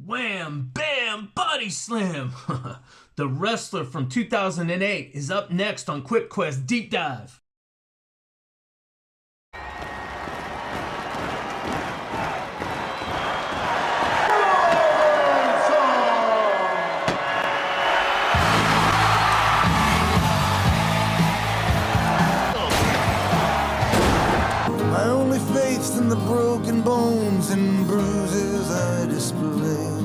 Wham, bam, body slam! The Wrestler from 2008 is up next on Quick Quest Deep Dive. My only faith's in the broken bones and bruises I display.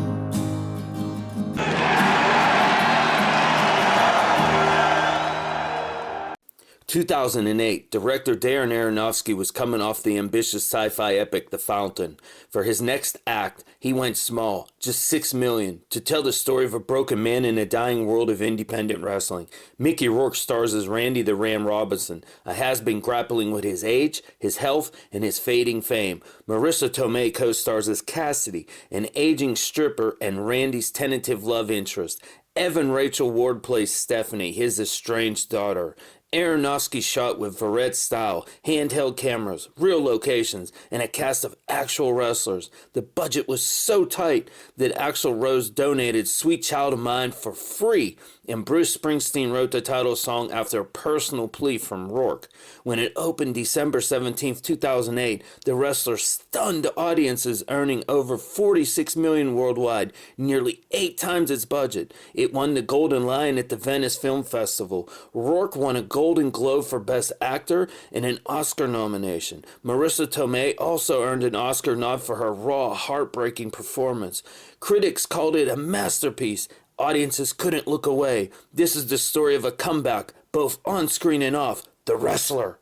2008, director Darren Aronofsky was coming off the ambitious sci-fi epic The Fountain. For his next act, he went small, just $6 million, to tell the story of a broken man in a dying world of independent wrestling. Mickey Rourke stars as Randy the Ram Robinson, a has-been grappling with his age, his health, and his fading fame. Marisa Tomei co-stars as Cassidy, an aging stripper and Randy's tentative love interest. Evan Rachel Ward plays Stephanie, his estranged daughter. Aronofsky shot with Varette style, handheld cameras, real locations, and a cast of actual wrestlers. The budget was so tight that Axl Rose donated Sweet Child of Mine for free, and Bruce Springsteen wrote the title song after a personal plea from Rourke. When it opened December 17, 2008, the wrestler stunned audiences, earning over $46 million worldwide, nearly 8 times its budget. It won the Golden Lion at the Venice Film Festival. Rourke won a Golden Globe for Best Actor and an Oscar nomination. Marisa Tomei also earned an Oscar nod for her raw, heartbreaking performance. Critics called it a masterpiece. Audiences couldn't look away. This is the story of a comeback, both on screen and off. The Wrestler.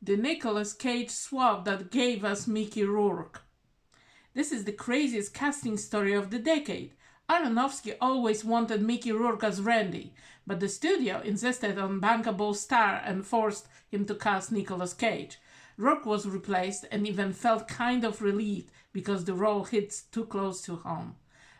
The Nicolas Cage swap that gave us Mickey Rourke. This is the craziest casting story of the decade. Aronofsky always wanted Mickey Rourke as Randy, but the studio insisted on bankable star and forced him to cast Nicolas Cage. Rourke was replaced and even felt kind of relieved because the role hits too close to home.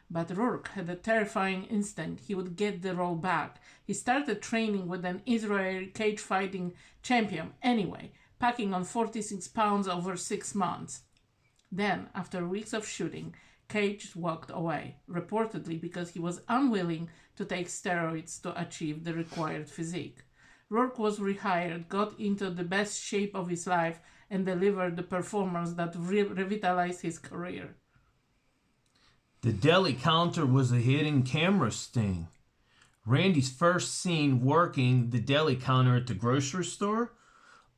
But Rourke had a terrifying instinct he would get the role back. He started training with an Israeli cage fighting champion anyway, packing on 46 pounds over 6 months. Then, after weeks of shooting, Cage walked away, reportedly because he was unwilling to take steroids to achieve the required physique. Rourke was rehired, got into the best shape of his life, and delivered the performance that revitalized his career. The deli counter was a hidden camera sting. Randy's first scene working the deli counter at the grocery store,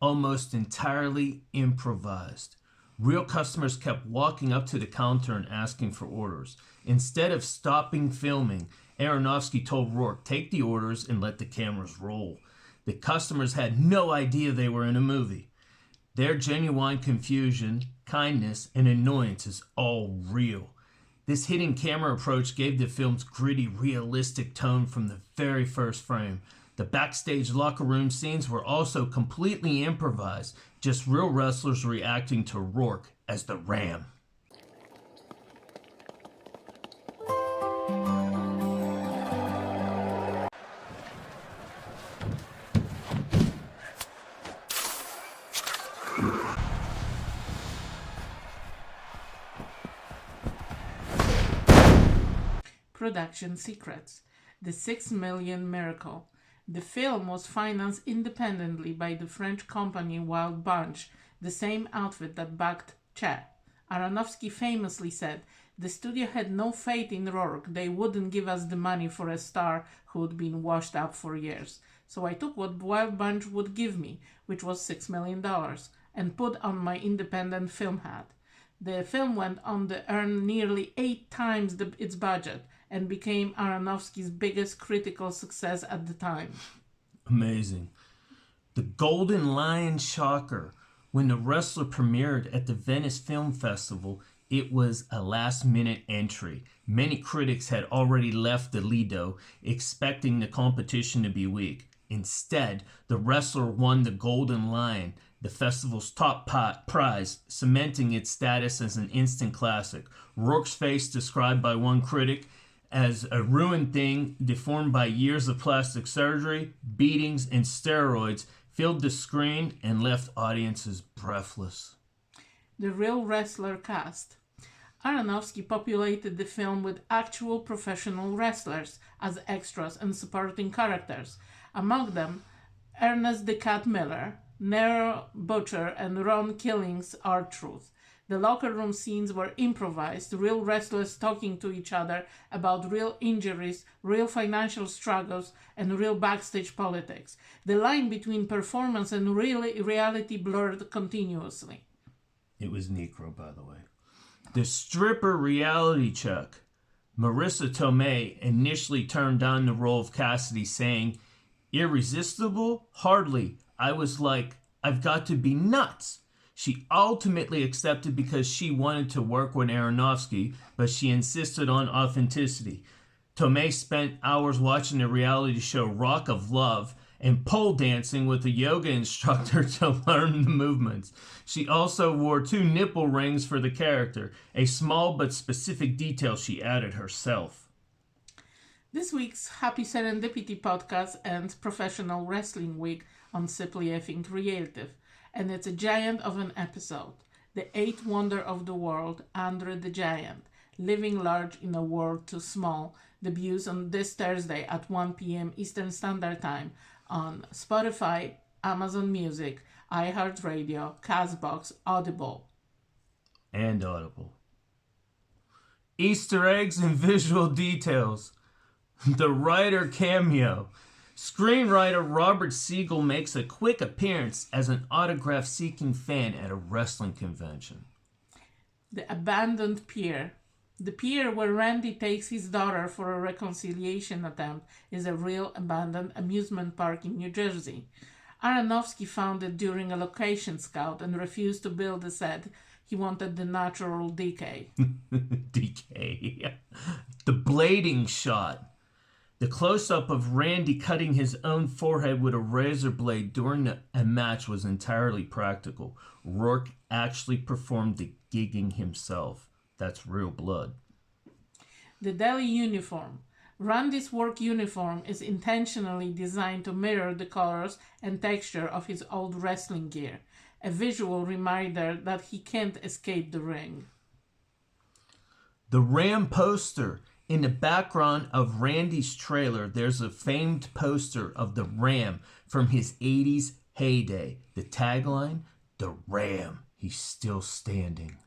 almost entirely improvised. Real customers kept walking up to the counter and asking for orders. Instead of stopping filming, Aronofsky told Rourke, "Take the orders and let the cameras roll." The customers had no idea they were in a movie. Their genuine confusion, kindness, and annoyance is all real. This hidden camera approach gave the film's gritty, realistic tone from the very first frame. The backstage locker room scenes were also completely improvised, just real wrestlers reacting to Rourke as the Ram. Production secrets. The 6 Million Miracle. The film was financed independently by the French company Wild Bunch, the same outfit that backed Che. Aronofsky famously said, "The studio had no faith in Rourke. They wouldn't give us the money for a star who'd been washed up for years. So I took what Wild Bunch would give me, which was $6 million, and put on my independent film hat." The film went on to earn nearly 8 times its budget and became Aronofsky's biggest critical success at the time. Amazing. The Golden Lion shocker. When The Wrestler premiered at the Venice Film Festival, it was a last-minute entry. Many critics had already left the Lido, expecting the competition to be weak. Instead, The Wrestler won the Golden Lion, the festival's top prize, cementing its status as an instant classic. Rourke's face, described by one critic as a ruined thing deformed by years of plastic surgery, beatings, and steroids, filled the screen and left audiences breathless. The Real Wrestler cast. Aronofsky populated the film with actual professional wrestlers as extras and supporting characters, among them Ernest the Cat Miller, Nero Butcher, and Ron Killing's R-Truth. The locker room scenes were improvised, real wrestlers talking to each other about real injuries, real financial struggles, and real backstage politics. The line between performance and reality blurred continuously. It was Necro, by the way. The stripper reality check. Marisa Tomei initially turned down the role of Cassidy, saying, "Irresistible? Hardly. I was like, I've got to be nuts." She ultimately accepted because she wanted to work with Aronofsky, but she insisted on authenticity. Tomei spent hours watching the reality show Rock of Love and pole dancing with a yoga instructor to learn the movements. She also wore 2 nipple rings for the character, a small but specific detail she added herself. This week's Happy Serendipity podcast ends Professional Wrestling Week on Simply Effing Creative, and it's a giant of an episode. The 8th wonder of the world, Andre the Giant, living large in a world too small, debuts on this Thursday at 1 p.m. Eastern Standard Time on Spotify, Amazon Music, iHeartRadio, CastBox, Audible. And Audible. Easter eggs and visual details. The writer cameo. Screenwriter Robert Siegel makes a quick appearance as an autograph-seeking fan at a wrestling convention. The abandoned pier. The pier where Randy takes his daughter for a reconciliation attempt is a real abandoned amusement park in New Jersey. Aronofsky found it during a location scout and refused to build a set. He wanted the natural decay. Decay. The blading shot. The close-up of Randy cutting his own forehead with a razor blade during a match was entirely practical. Rourke actually performed the gigging himself. That's real blood. The deli uniform. Randy's work uniform is intentionally designed to mirror the colors and texture of his old wrestling gear, a visual reminder that he can't escape the ring. The Ram poster. In the background of Randy's trailer, there's a famed poster of the Ram from his 80s heyday. The tagline, "The Ram, he's still standing."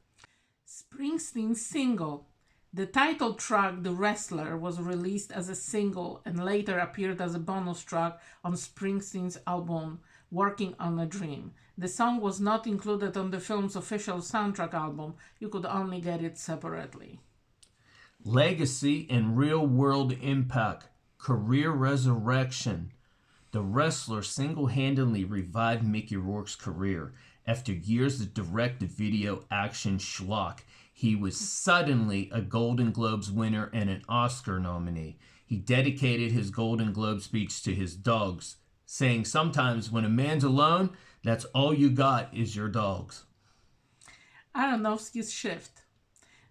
Springsteen's single. The title track, The Wrestler, was released as a single and later appeared as a bonus track on Springsteen's album, Working on a Dream. The song was not included on the film's official soundtrack album. You could only get it separately. Legacy and real-world impact. Career resurrection. The wrestler single-handedly revived Mickey Rourke's career. After years of direct-to-video action schlock, he was suddenly a Golden Globes winner and an Oscar nominee. He dedicated his Golden Globe speech to his dogs, saying sometimes when a man's alone, that's all you got is your dogs. Aronofsky's shift.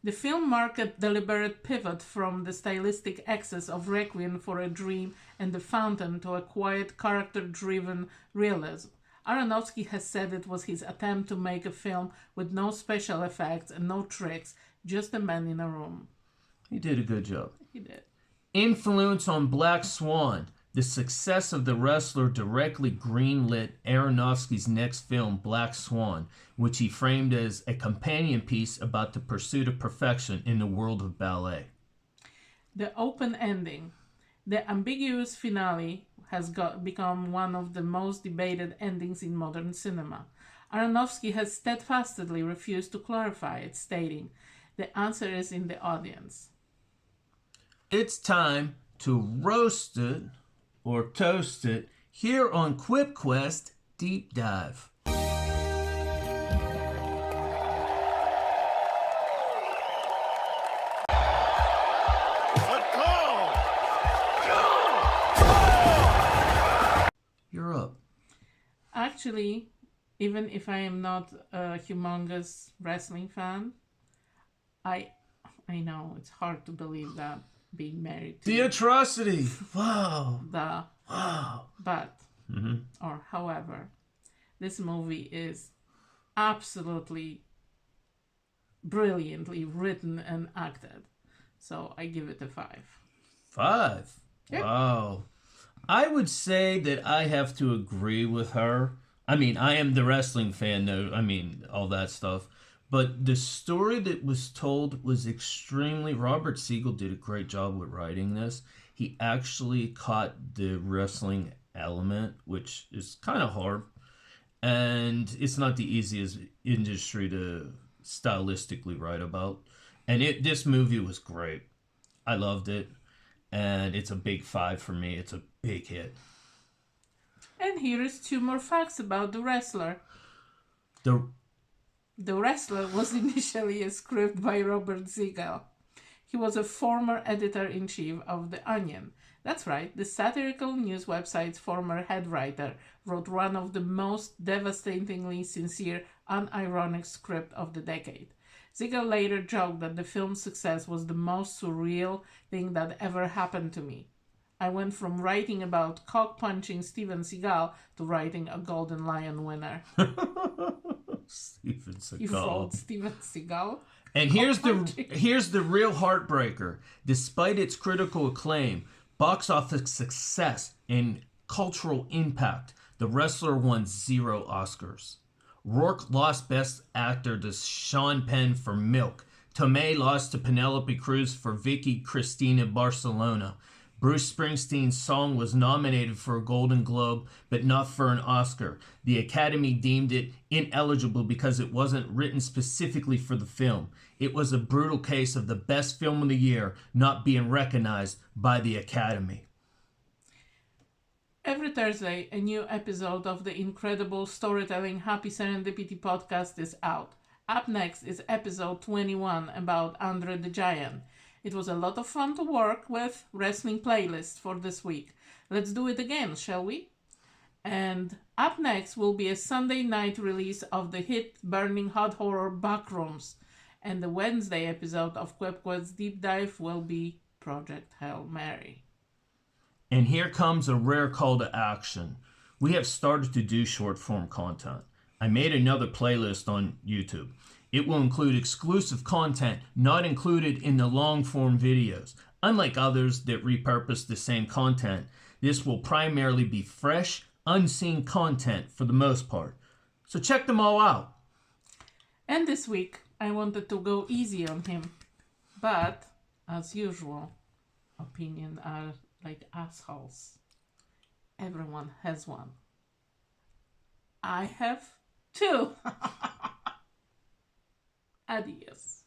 The film marked a deliberate pivot from the stylistic excess of Requiem for a Dream and The Fountain to a quiet, character-driven realism. Aronofsky has said it was his attempt to make a film with no special effects and no tricks, just a man in a room. He did a good job. He did. Influence on Black Swan. The success of The Wrestler directly greenlit Aronofsky's next film, Black Swan, which he framed as a companion piece about the pursuit of perfection in the world of ballet. The open ending. The ambiguous finale has become one of the most debated endings in modern cinema. Aronofsky has steadfastly refused to clarify it, stating, "The answer is in the audience." It's time to roast it or toast it here on Quip Quest Deep Dive. You're up. Actually, even if I am not a humongous wrestling fan, I know it's hard to believe that being married to The atrocity. Wow. the Wow. but or however, this movie is absolutely brilliantly written and acted. So I give it a 5. 5. Yeah. Wow. I would say that I have to agree with her. I mean, I am the wrestling fan, though. I mean, all that stuff. But the story that was told was extremely. Robert Siegel did a great job with writing this. He actually caught the wrestling element, which is kind of hard. And it's not the easiest industry to stylistically write about. And this movie was great. I loved it. And it's a big 5 for me. It's a big hit. And here is 2 more facts about the wrestler. The wrestler was initially a script by Robert Siegel. He was a former editor-in-chief of The Onion. That's right, the satirical news website's former head writer wrote one of the most devastatingly sincere, unironic script of the decade. Siegel later joked that the film's success was the most surreal thing that ever happened to me. I went from writing about cock-punching Steven Seagal to writing a Golden Lion winner. Steven Seagal. You fooled Steven Seagal? And here's the real heartbreaker. Despite its critical acclaim, box office success, and cultural impact, the wrestler won 0 Oscars. Rourke lost Best Actor to Sean Penn for Milk. Tomei lost to Penelope Cruz for Vicky Cristina Barcelona. Bruce Springsteen's song was nominated for a Golden Globe, but not for an Oscar. The Academy deemed it ineligible because it wasn't written specifically for the film. It was a brutal case of the best film of the year not being recognized by the Academy. Every Thursday, a new episode of the incredible storytelling Happy Serendipity podcast is out. Up next is episode 21 about Andre the Giant. It was a lot of fun to work with wrestling playlist for this week. Let's do it again, shall we? And up next will be a Sunday night release of the hit burning hot horror Backrooms. And the Wednesday episode of QuepQuet's Deep Dive will be Project Hail Mary. And here comes a rare call to action. We have started to do short form content. I made another playlist on YouTube. It will include exclusive content not included in the long form videos. Unlike others that repurpose the same content, this will primarily be fresh, unseen content for the most part. So check them all out. And this week, I wanted to go easy on him. But, as usual, opinions are like assholes. Everyone has one. I have 2. Adios.